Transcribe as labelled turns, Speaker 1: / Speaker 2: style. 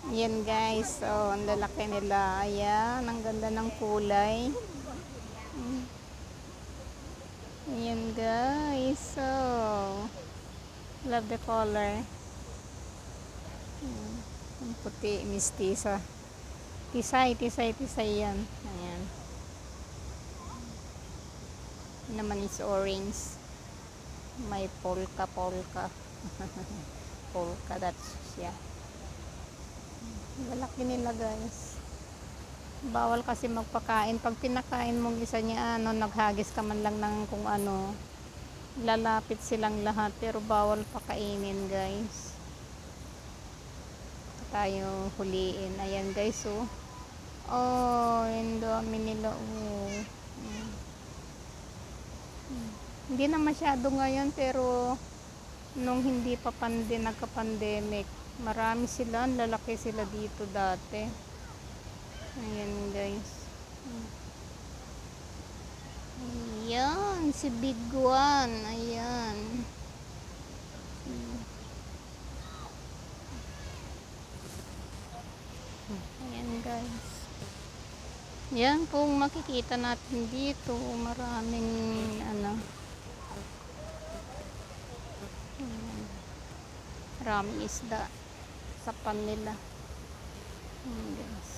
Speaker 1: Yan guys, so ang lalaki nila. Ayan, ang ganda ng kulay. Ayan guys, so love the color. Ang puti, mistisa. Tisay yan. Ayan. Yun naman is orange. May polka. Polka, that's siya. Lalaki nila guys. Bawal kasi magpakain. Pag pinakain mong isa niya, naghagis ka man lang ng kung ano, lalapit silang lahat. Pero bawal pakainin guys. Tayo huliin. Ayan guys, oh. Oh, yung dami nila, oh. Hindi na masyado ngayon, pero nung hindi pa nagka-pandemic, marami sila, lalaki sila dito dati. Ayan guys. Ayan, si Big One. Ayan. Ayan guys. Yan, kung makikita natin dito, maraming maraming isda sa pan nila. Ayan guys.